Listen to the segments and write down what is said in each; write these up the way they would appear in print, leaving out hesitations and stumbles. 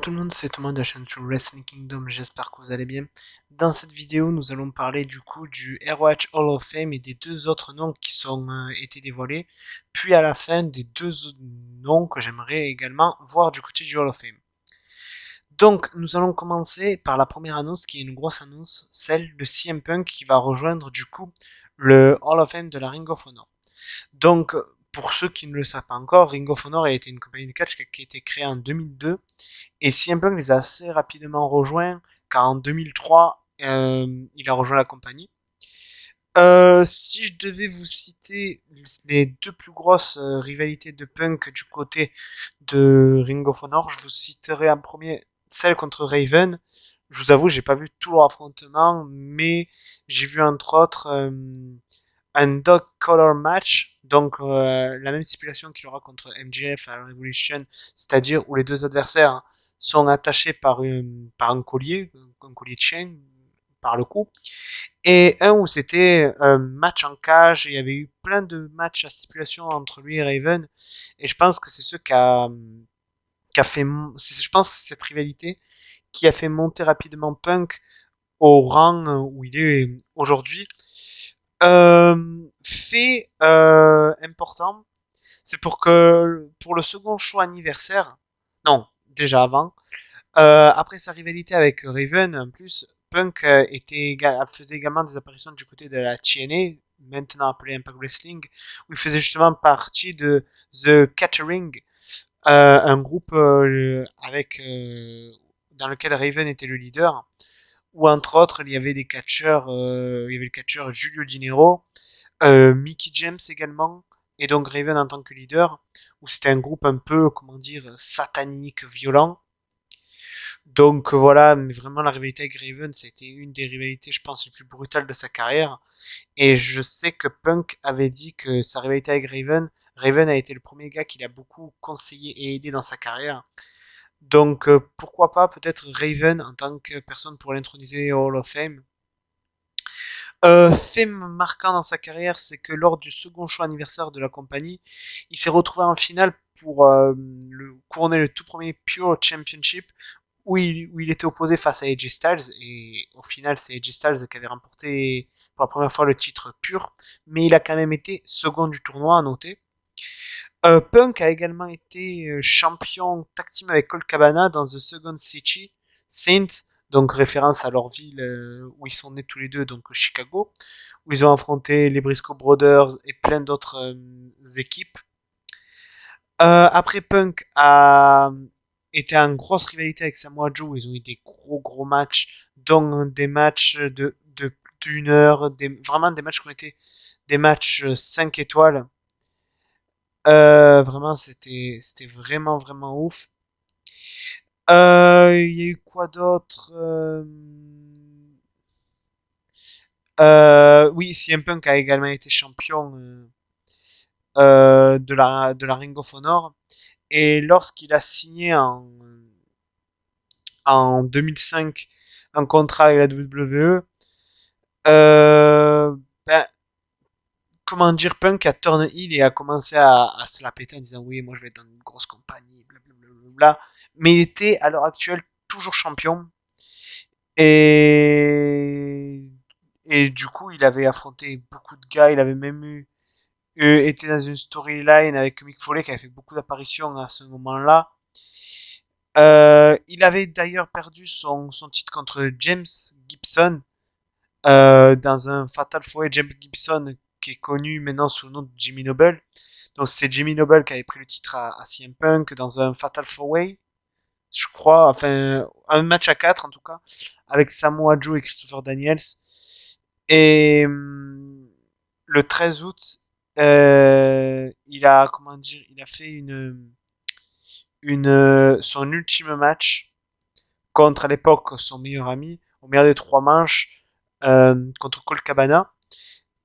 tout le monde, c'est Thomas de la chaîne sur Wrestling Kingdom, j'espère que vous allez bien. Dans cette vidéo, nous allons parler du coup du ROH Hall of Fame et des deux autres noms qui sont été dévoilés, puis à la fin des deux autres noms que j'aimerais également voir du côté du Hall of Fame. Donc, nous allons commencer par la première annonce qui est une grosse annonce, celle de CM Punk qui va rejoindre du coup le Hall of Fame de la Ring of Honor. Donc, pour ceux qui ne le savent pas encore, Ring of Honor a été une compagnie de catch qui a été créée en 2002 et CM Punk les a assez rapidement rejoints car en 2003, il a rejoint la compagnie. Si je devais vous citer les deux plus grosses rivalités de Punk du côté de Ring of Honor, je vous citerai en premier celle contre Raven. Je vous avoue, j'ai pas vu tout leur affrontement, mais j'ai vu entre autres un dog collar match, donc la même stipulation qu'il aura contre MJF à la Revolution, c'est-à-dire où les deux adversaires sont attachés par un collier de chaîne, par le cou, et un où c'était un match en cage, et il y avait eu plein de matchs à stipulation entre lui et Raven, et je pense que c'est ce qui a fait, je pense que c'est cette rivalité qui a fait monter rapidement Punk au rang où il est aujourd'hui. Fait important, c'est pour le second choix anniversaire, non, déjà avant, après sa rivalité avec Raven, en plus, Punk faisait également des apparitions du côté de la TNA, maintenant appelée Impact Wrestling, où il faisait justement partie de The Catering, un groupe dans lequel Raven était le leader, où entre autres il y avait des catcheurs, il y avait le catcheur Julio Di Niro, Mickey James également, et donc Raven en tant que leader, où c'était un groupe un peu, comment dire, satanique, violent. Donc voilà, mais vraiment la rivalité avec Raven, c'était une des rivalités, je pense, les plus brutales de sa carrière. Et je sais que Punk avait dit que sa rivalité avec Raven a été le premier gars qu'il a beaucoup conseillé et aidé dans sa carrière. Donc pourquoi pas peut-être Raven en tant que personne pour l'introniser au Hall of Fame. Fait marquant dans sa carrière, c'est que lors du second choix anniversaire de la compagnie, il s'est retrouvé en finale pour couronner le tout premier Pure Championship où il était opposé face à AJ Styles et au final c'est AJ Styles qui avait remporté pour la première fois le titre pur, mais il a quand même été second du tournoi à noter. Punk a également été champion tag team avec Colt Cabana dans The Second City Saints, donc référence à leur ville où ils sont nés tous les deux, donc Chicago, où ils ont affronté les Briscoe Brothers et plein d'autres équipes. Après Punk a été en grosse rivalité avec Samoa Joe, ils ont eu des gros matchs, dont des matchs d'une heure, vraiment des matchs qui ont été des matchs 5 étoiles. Vraiment, c'était vraiment ouf. Il y a eu quoi d'autre Oui, CM Punk a également été champion de la Ring of Honor. Et lorsqu'il a signé en 2005 un contrat avec la WWE, ben, comment dire, Punk a turn heel et a commencé à se la péter en disant oui, moi je vais être dans une grosse compagnie, blablabla. Mais il était à l'heure actuelle toujours champion. Et, et du coup, il avait affronté beaucoup de gars. Il avait même été dans une storyline avec Mick Foley qui avait fait beaucoup d'apparitions à ce moment-là. Il avait d'ailleurs perdu son titre contre James Gibson dans un Fatal 4 James Gibson qui est connu maintenant sous le nom de Jimmy Noble. Donc c'est Jimmy Noble qui avait pris le titre à CM Punk dans un Fatal 4-Way, je crois, enfin un match à 4 en tout cas, avec Samoa Joe et Christopher Daniels. Et le 13 août, il a fait son ultime match contre à l'époque son meilleur ami, au meilleur des trois manches, contre Cole Cabana.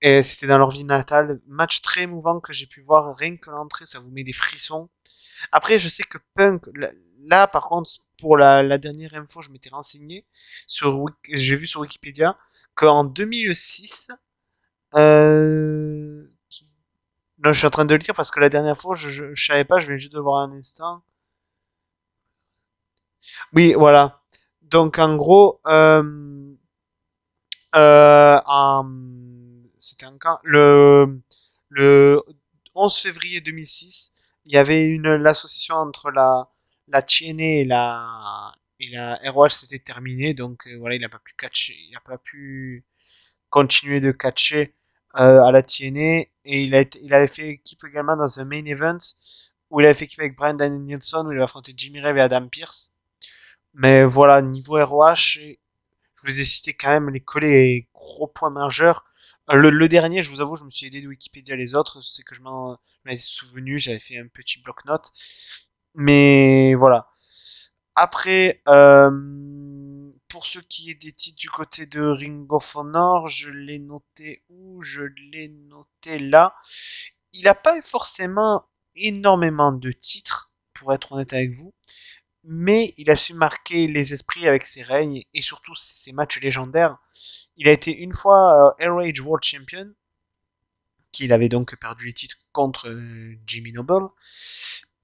Et c'était dans leur ville natale. Match très émouvant que j'ai pu voir. Rien que l'entrée, ça vous met des frissons. Après, je sais que Punk, là, par contre, pour la dernière info, je m'étais renseigné. J'ai vu sur Wikipédia qu'en 2006, euh, non, je suis en train de le lire parce que la dernière fois, je savais pas, je viens juste de voir un instant. Oui, voilà. Donc en gros, c'était encore le 11 février 2006, il y avait l'association entre la TNA et la ROH s'était terminée, donc voilà, il n'a pas pu catcher, il n'a pas pu continuer de catcher à la TNA, et il avait fait équipe également dans un main event où il avait fait équipe avec Bryan Danielson où il a affronté Jimmy Rave et Adam Pearce. Mais voilà, niveau ROH, je vous ai cité quand même les gros points majeurs. Le dernier, je vous avoue, je me suis aidé de Wikipédia. Les autres, c'est que je m'en ai souvenu, j'avais fait un petit bloc-notes. Mais voilà. Après, pour ce qui est des titres du côté de Ring of Honor, je l'ai noté où? Je l'ai noté là. Il n'a pas eu forcément énormément de titres, pour être honnête avec vous, mais il a su marquer les esprits avec ses règnes et surtout ses matchs légendaires. Il a été une fois Air World Champion, qu'il avait donc perdu les titres contre Jimmy Noble,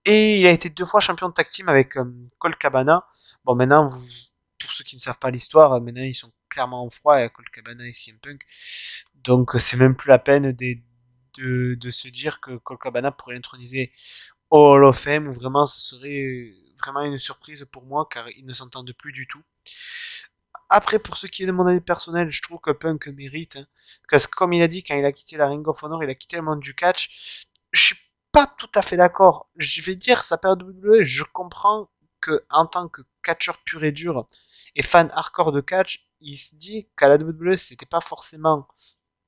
et il a été deux fois champion de tag team avec Colt Cabana. Bon, maintenant, pour ceux qui ne savent pas l'histoire, maintenant ils sont clairement en froid, Colt Cabana et CM Punk. Donc c'est même plus la peine de se dire que Colt Cabana pourrait l'introniser au Hall of Fame, ou vraiment ce serait vraiment une surprise pour moi car ils ne s'entendent plus du tout. Après, pour ce qui est de mon avis personnel, je trouve que Punk mérite, hein, parce que comme il a dit, quand il a quitté la Ring of Honor, il a quitté le monde du catch. Je suis pas tout à fait d'accord. Je vais dire, sa période WWE, je comprends que en tant que catcheur pur et dur et fan hardcore de catch, il se dit qu'à la WWE, c'était pas forcément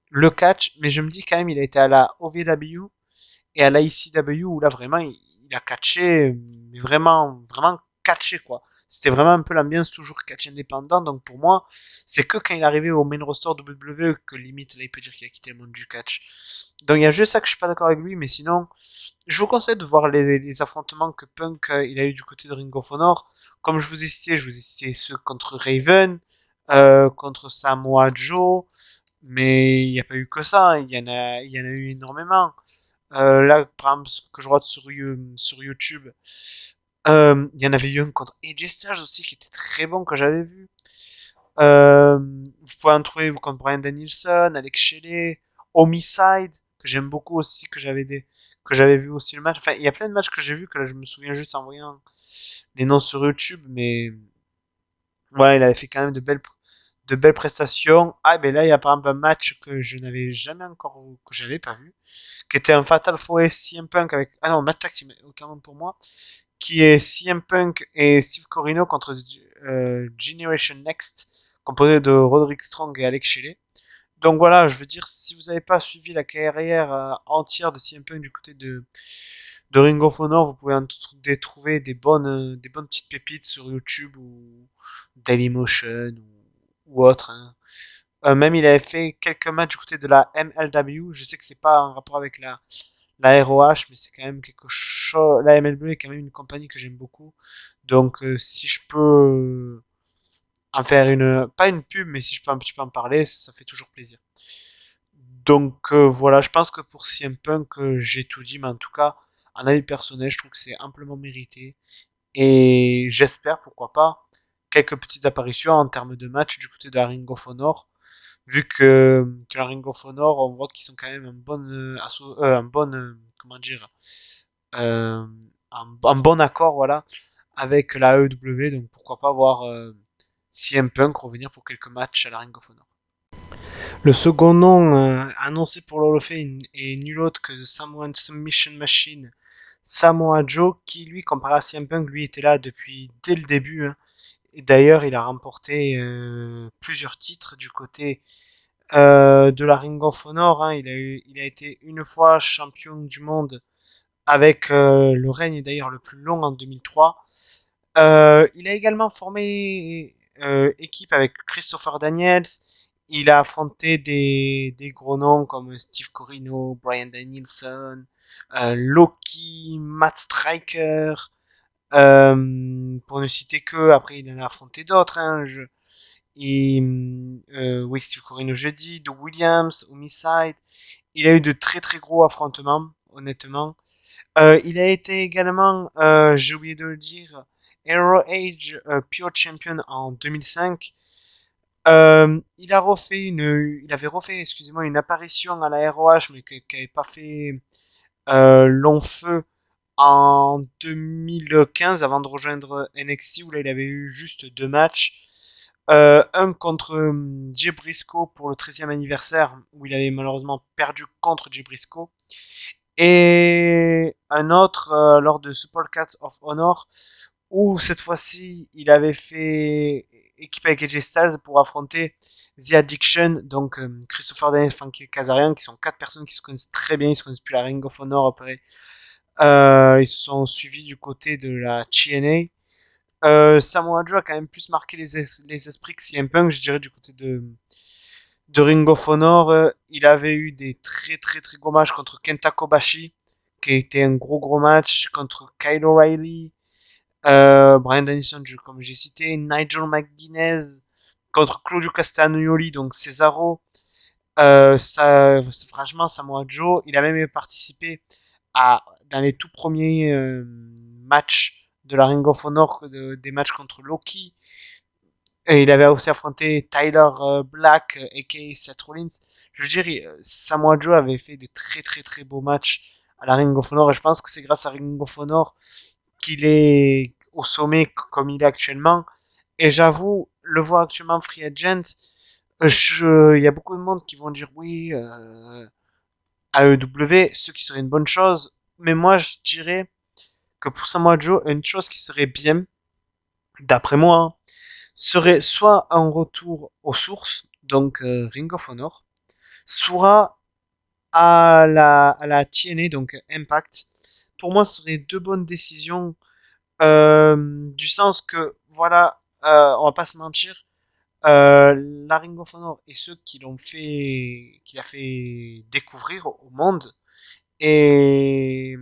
le catch, mais je me dis quand même, il a été à la OVW et à l'ICW où là vraiment il a catché, mais vraiment, vraiment catché quoi. C'était vraiment un peu l'ambiance toujours catch indépendant, donc pour moi, c'est que quand il est arrivé au main roster de WWE que limite là il peut dire qu'il a quitté le monde du catch. Donc il y a juste ça que je suis pas d'accord avec lui, mais sinon, je vous conseille de voir les affrontements que Punk il a eu du côté de Ring of Honor. Comme je vous ai cité ceux contre Raven, contre Samoa Joe, mais il n'y a pas eu que ça, il y en a eu énormément. Là, par exemple, ce que je regarde sur YouTube, il y en avait eu un contre AJ Styles aussi qui était très bon que j'avais vu. Vous pouvez en trouver contre Bryan Danielson, Alex Shelley, Homicide, que j'aime beaucoup aussi, que j'avais vu aussi le match. Enfin, il y a plein de matchs que j'ai vu que là, je me souviens juste en voyant les noms sur YouTube, mais voilà, il avait fait quand même de belles prestations. Ah, ben là, il y a par exemple un match que je n'avais jamais encore, que j'avais pas vu, qui était un Fatal 4 CM Punk avec, ah non, match tag team, autant pour moi, qui est CM Punk et Steve Corino contre Generation Next, composé de Roderick Strong et Alex Shelley. Donc voilà, je veux dire, si vous n'avez pas suivi la carrière entière de CM Punk du côté de Ring of Honor, vous pouvez trouver des bonnes petites pépites sur YouTube ou Dailymotion ou autre. Hein. Même il avait fait quelques matchs du côté de la MLW. Je sais que c'est pas en rapport avec la ROH, mais c'est quand même quelque chose. La MLW est quand même une compagnie que j'aime beaucoup. Donc si je peux en faire pas une pub, mais si je peux un petit peu en parler, ça fait toujours plaisir. Donc voilà, je pense que pour CM Punk, j'ai tout dit, mais en tout cas, en avis personnel, je trouve que c'est amplement mérité. Et j'espère, pourquoi pas, quelques petites apparitions en termes de match du côté de la Ring of Honor. Vu que la Ring of Honor, on voit qu'ils sont quand même un bon, comment dire, euh, un bon accord, voilà, avec la AEW. Donc pourquoi pas voir CM Punk revenir pour quelques matchs à la Ring of Honor. Le second nom annoncé pour le Hall of Fame est nul autre que The Samoan Submission Machine, Samoa Joe, qui lui, comparé à CM Punk, lui était là depuis dès le début. Hein. Et d'ailleurs, il a remporté plusieurs titres du côté de la Ring of Honor. Hein. Il a été une fois champion du monde avec le règne d'ailleurs le plus long en 2003. Il a également formé équipe avec Christopher Daniels. Il a affronté des gros noms comme Steve Corino, Bryan Danielson, Loki, Matt Striker, pour ne citer que. Après, il en a affronté d'autres. Hein, oui, Steve Corino jeudi, de Williams, Homicide. Il a eu de très très gros affrontements, honnêtement. Il a été également, j'ai oublié de le dire, Hero Age Pure Champion en 2005. Il avait refait, excusez-moi, une apparition à la ROH, mais qui n'avait pas fait long feu en 2015 avant de rejoindre NXT où là il avait eu juste 2 matchs. Un contre Jay Briscoe pour le 13e anniversaire où il avait malheureusement perdu contre Jay Briscoe. Et un autre lors de Supercats of Honor où cette fois-ci il avait fait équipe avec AJ Styles pour affronter The Addiction, donc Christopher Daniels, Frankie Kazarian, qui sont 4 personnes qui se connaissent très bien, ils se connaissent depuis la Ring of Honor après. Ils se sont suivis du côté de la TNA. Samoa Joe a quand même plus marqué les esprits que CM Punk, je dirais, du côté de Ring of Honor. Il avait eu des très très très gros matchs contre Kenta Kobashi, qui était un gros match, contre Kyle O'Reilly, Bryan Danielson, comme j'ai cité, Nigel McGuinness, contre Claudio Castagnoli, donc Cesaro. Franchement, Samoa Joe, il a même participé dans les tout premiers matchs de la Ring of Honor, des matchs contre Loki. Et il avait aussi affronté Tyler Black, a.k.a. Seth Rollins. Je veux dire, Samoa Joe avait fait de très très très beaux matchs à la Ring of Honor. Et je pense que c'est grâce à Ring of Honor qu'il est au sommet comme il est actuellement. Et j'avoue, le voir actuellement free agent, il y a beaucoup de monde qui vont dire oui, AEW, ce qui serait une bonne chose. Mais moi, je dirais que pour Samoa Joe, une chose qui serait bien, d'après moi, hein, serait soit un retour aux sources, donc Ring of Honor, soit à la TNA, donc Impact. Pour moi, ce serait 2 bonnes décisions, du sens que, voilà, on va pas se mentir, la Ring of Honor et ceux qui l'a fait découvrir au monde, et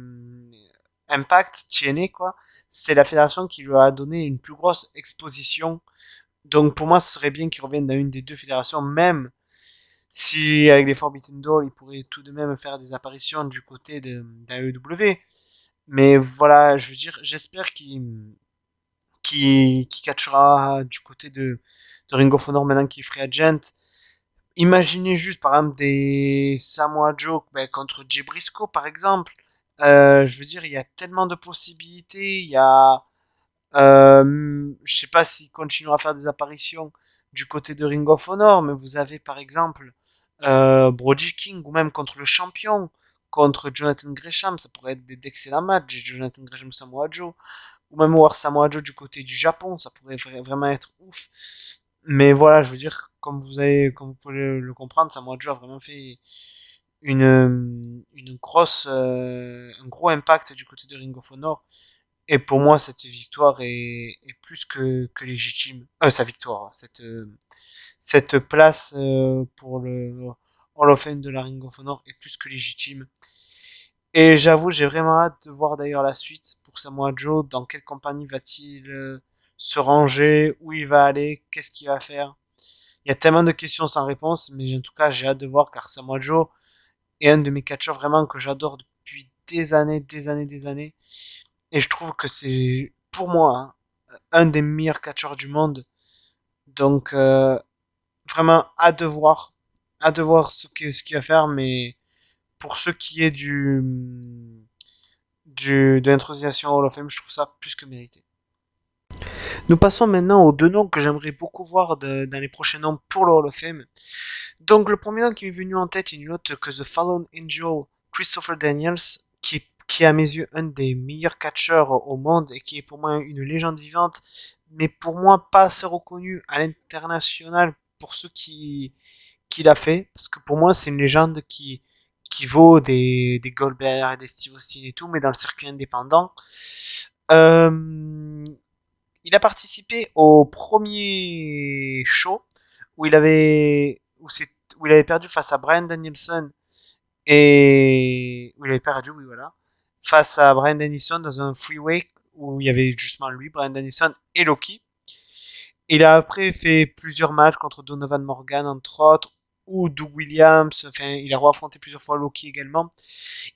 Impact, TNA, quoi, c'est la fédération qui lui a donné une plus grosse exposition. Donc pour moi, ce serait bien qu'ils reviennent dans une des 2 fédérations, même si avec les Forbidden Door, ils pourraient tout de même faire des apparitions du côté d'AEW. Mais voilà, je veux dire, j'espère qu'il catchera du côté de Ring of Honor maintenant qu'il est free agent. Imaginez juste, par exemple, des Samoa Joe contre Jay Briscoe, par exemple. Je veux dire, il y a tellement de possibilités. Il y a, je sais pas s'il continuera à faire des apparitions du côté de Ring of Honor, mais vous avez par exemple Brody King ou même contre le champion, contre Jonathan Gresham, ça pourrait être d'excellents matchs. Jonathan Gresham Samoa Joe, ou même voir Samoa Joe du côté du Japon, ça pourrait vraiment être ouf. Mais voilà, je veux dire, comme vous pouvez le comprendre, Samoa Joe a vraiment fait un gros impact du côté de Ring of Honor. Et pour moi, cette victoire est plus que légitime. Sa victoire, cette place pour le Hall of Fame de la Ring of Honor est plus que légitime. Et j'avoue, j'ai vraiment hâte de voir d'ailleurs la suite pour Samoa Joe. Dans quelle compagnie va-t-il se ranger? Où il va aller? Qu'est-ce qu'il va faire? Il y a tellement de questions sans réponse, mais en tout cas, j'ai hâte de voir car Samoa Joe est un de mes catcheurs vraiment que j'adore depuis des années, des années, des années. Et je trouve que c'est, pour moi, hein, un des meilleurs catcheurs du monde. Donc, vraiment, hâte de voir ce qu'il va faire. Mais pour ce qui est de l'intronisation Hall of Fame, je trouve ça plus que mérité. Nous passons maintenant aux 2 noms que j'aimerais beaucoup voir dans les prochains noms pour le Hall of Fame. Donc, le premier nom qui m'est venu en tête est nul autre que The Fallen Angel, Christopher Daniels, qui est à mes yeux un des meilleurs catcheurs au monde et qui est pour moi une légende vivante, mais pour moi pas assez reconnu à l'international pour ceux qui l'a fait, parce que pour moi c'est une légende qui vaut des Goldberg et des Steve Austin et tout, mais dans le circuit indépendant. Euh, il a participé au premier show où où il avait perdu face à Bryan Danielson et où il avait perdu, oui voilà, face à Bryan Danielson dans un freeway où il y avait justement lui, Bryan Danielson et Loki. Il a après fait plusieurs matchs contre Donovan Morgan entre autres ou Doug Williams. Enfin, il a affronté plusieurs fois Loki également.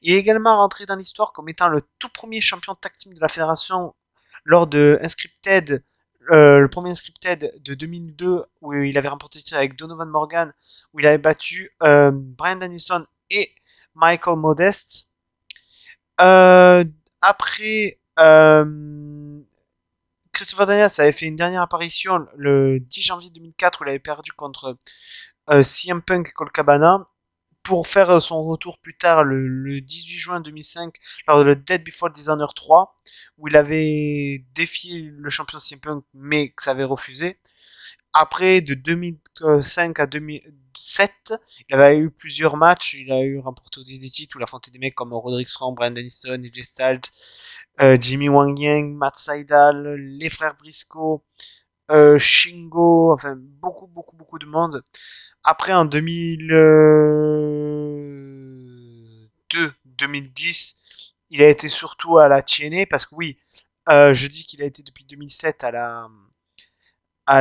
Il est également rentré dans l'histoire comme étant le tout premier champion tag team de la fédération lors de Unscripted, le premier Unscripted de 2002, où il avait remporté le titre avec Donovan Morgan, où il avait battu Bryan Danielson et Michael Modest. Euh, après, Christopher Daniels avait fait une dernière apparition le 10 janvier 2004 où il avait perdu contre CM Punk et Colt Cabana pour faire son retour plus tard le 18 juin 2005 lors de le Dead Before Dishonor 3 où il avait défié le champion CM Punk mais que ça avait refusé. Après, de 2005 à 2007, il avait eu plusieurs matchs. Il a eu remporté des titres où il a affronté des mecs comme Roderick Strong, Bryan Danielson, AJ Styles, Jimmy Wang Yang, Matt Sydal, les frères Briscoe, Shingo, enfin beaucoup de monde. Après, en 2002-2010, il a été surtout à la TNA parce que oui, je dis qu'il a été depuis 2007 à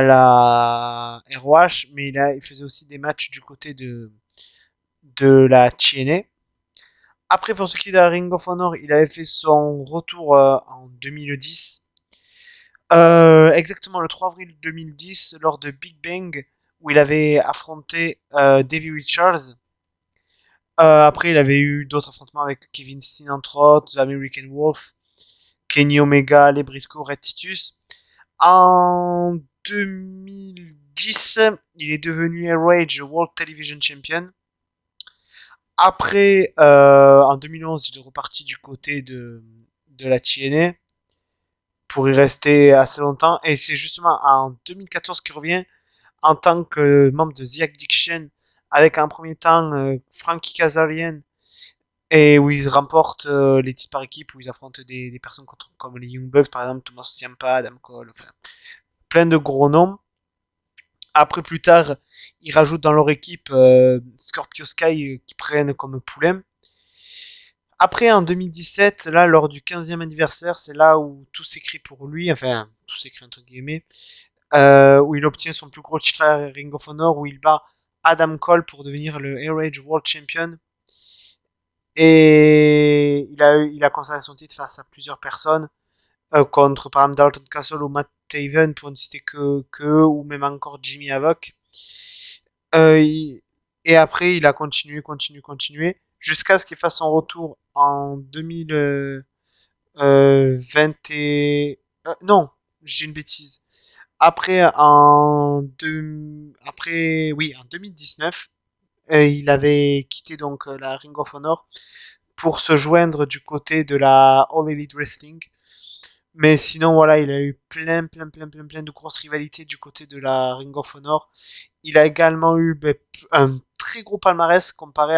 la ROH, mais il faisait aussi des matchs du côté de la TNA. Après, pour ce qui est de la Ring of Honor, il avait fait son retour en 2010. Exactement le 3 avril 2010, lors de Big Bang, où il avait affronté Davey Richards. Après, il avait eu d'autres affrontements avec Kevin Steen, entre autres, The American Wolf, Kenny Omega, les Briscoe, Red Titus. En 2010, il est devenu Rage World Television Champion. Après, en 2011, il est reparti du côté de la TNA pour y rester assez longtemps. Et c'est justement en 2014 qu'il revient en tant que membre de The Addiction avec un premier temps Frankie Kazarian et où ils remportent les titres par équipe, où ils affrontent des personnes comme les Young Bucks, par exemple Thomas Ciampa, Adam Cole, enfin plein de gros noms. Après, plus tard, ils rajoutent dans leur équipe Scorpio Sky qui prennent comme poulain. Après, en 2017, là, lors du 15e anniversaire, c'est là où tout s'écrit pour lui, enfin, tout s'écrit entre guillemets, où il obtient son plus gros titre à Ring of Honor, où il bat Adam Cole pour devenir le Air Rage World Champion. Et il a conservé son titre face à plusieurs personnes, contre par exemple Dalton Castle ou Matt Taven, pour ne citer que eux, ou même encore Jimmy Havoc. Et après, il a continué, jusqu'à ce qu'il fasse son retour en 2020 non, j'ai une bêtise. Après, oui, en 2019, il avait quitté donc la Ring of Honor pour se joindre du côté de la All Elite Wrestling. Mais sinon, voilà, il a eu plein de grosses rivalités du côté de la Ring of Honor. Il a également eu un très gros palmarès comparé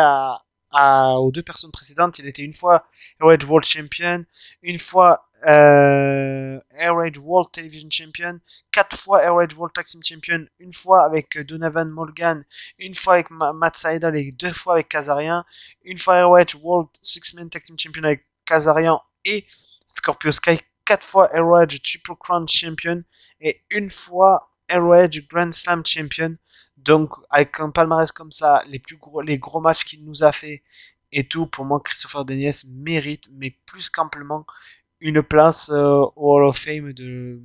aux deux personnes précédentes. Il était une fois Air World Champion, une fois Air World Television Champion, 4 fois Air World Tag Team Champion, une fois avec Donovan Morgan, une fois avec Matt Sydal et 2 fois avec Kazarian, une fois Air World Six-Man Tag Team Champion avec Kazarian et Scorpio Sky, 4 fois Air Triple Crown Champion et une fois Air Grand Slam Champion. Donc, avec un palmarès comme ça, les gros matchs qu'il nous a fait et tout, pour moi, Christopher Daniels mérite, mais plus qu'amplement, une place au Hall of Fame de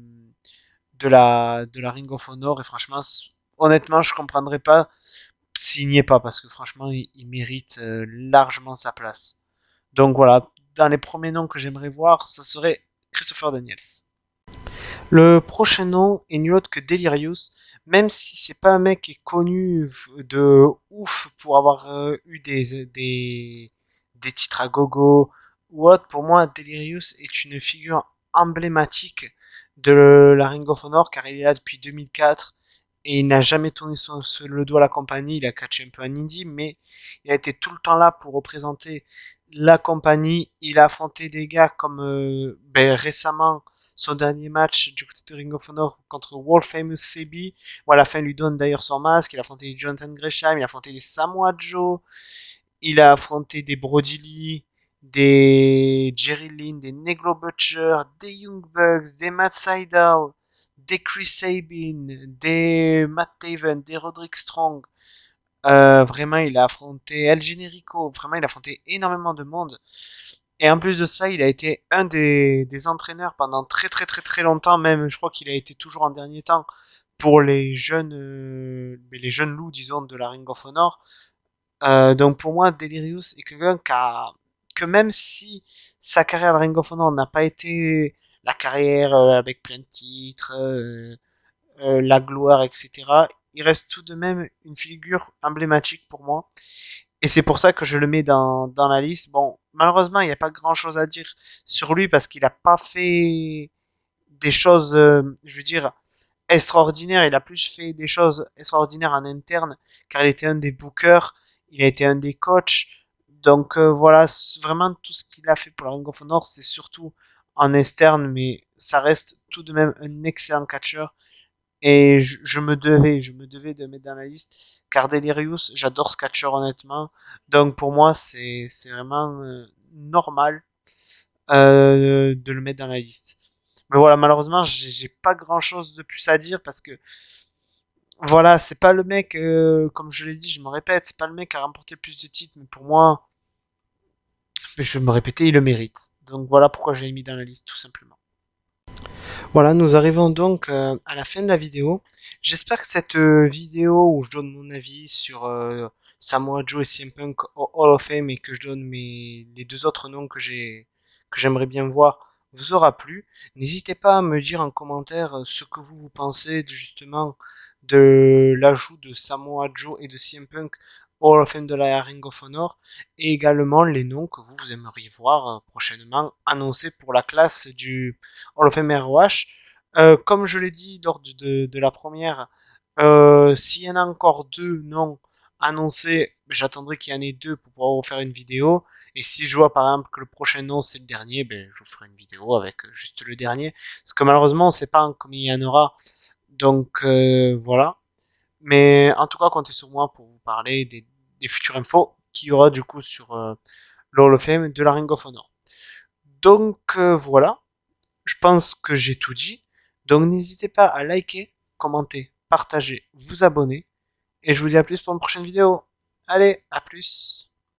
la Ring of Honor. Et franchement, honnêtement, je comprendrais pas s'il n'y est pas, parce que franchement, il mérite largement sa place. Donc voilà, dans les premiers noms que j'aimerais voir, ça serait Christopher Daniels. Le prochain nom est nul autre que Delirious, même si c'est pas un mec qui est connu de ouf pour avoir eu des titres à gogo ou autre. Pour moi, Delirious est une figure emblématique de la Ring of Honor car il est là depuis 2004 et il n'a jamais tourné le dos à la compagnie. Il a catché un peu un indie, mais il a été tout le temps là pour représenter la compagnie. Il a affronté des gars comme récemment son dernier match du côté de Ring of Honor contre World Famous CB, où à la fin il lui donne d'ailleurs son masque. Il a affronté Jonathan Gresham, il a affronté des Samoa Joe, il a affronté des Brody Lee, des Jerry Lynn, des Negro Butcher, des Young Bucks, des Matt Sydal, des Chris Sabin, des Matt Taven, des Roderick Strong. Vraiment, il a affronté El Generico. Vraiment, il a affronté énormément de monde. Et en plus de ça, il a été un des entraîneurs pendant très longtemps, même je crois qu'il a été toujours en dernier temps pour les jeunes loups, disons, de la Ring of Honor. Donc pour moi, Delirious est quelqu'un que même si sa carrière à Ring of Honor n'a pas été la carrière avec plein de titres, la gloire, etc., il reste tout de même une figure emblématique pour moi. Et c'est pour ça que je le mets dans la liste. Bon, malheureusement, il n'y a pas grand-chose à dire sur lui parce qu'il n'a pas fait des choses, je veux dire, extraordinaires. Il a plus fait des choses extraordinaires en interne car il était un des bookers, il a été un des coachs. Donc voilà, vraiment tout ce qu'il a fait pour la Ring of Honor, c'est surtout en externe, mais ça reste tout de même un excellent catcheur. Et je me devais de mettre dans la liste, car Delirious, j'adore ce catcher honnêtement. Donc pour moi, c'est vraiment normal de le mettre dans la liste. Mais voilà, malheureusement, j'ai pas grand chose de plus à dire parce que voilà, c'est pas le mec, comme je l'ai dit, je me répète, c'est pas le mec qui a remporté le plus de titres, mais pour moi, je vais me répéter, il le mérite. Donc voilà pourquoi je l'ai mis dans la liste, tout simplement. Voilà, nous arrivons donc à la fin de la vidéo. J'espère que cette vidéo où je donne mon avis sur Samoa Joe et CM Punk au Hall of Fame et que je donne les deux autres noms que j'aimerais bien voir vous aura plu. N'hésitez pas à me dire en commentaire ce que vous pensez justement de l'ajout de Samoa Joe et de CM Punk au Hall of Fame de la Ring of Honor et également les noms que vous aimeriez voir prochainement annoncés pour la classe du Hall of Fame ROH. Comme je l'ai dit lors de la première, s'il y en a encore deux noms annoncés, j'attendrai qu'il y en ait deux pour pouvoir vous faire une vidéo. Et si je vois par exemple que le prochain nom c'est le dernier, ben, je vous ferai une vidéo avec juste le dernier. Parce que malheureusement on ne sait pas combien il y en aura. Donc voilà. Mais en tout cas, comptez sur moi pour vous parler des futures infos qu'il y aura du coup sur le Hall of Fame de la Ring of Honor. Donc voilà, je pense que j'ai tout dit. Donc n'hésitez pas à liker, commenter, partager, vous abonner. Et je vous dis à plus pour une prochaine vidéo. Allez, à plus.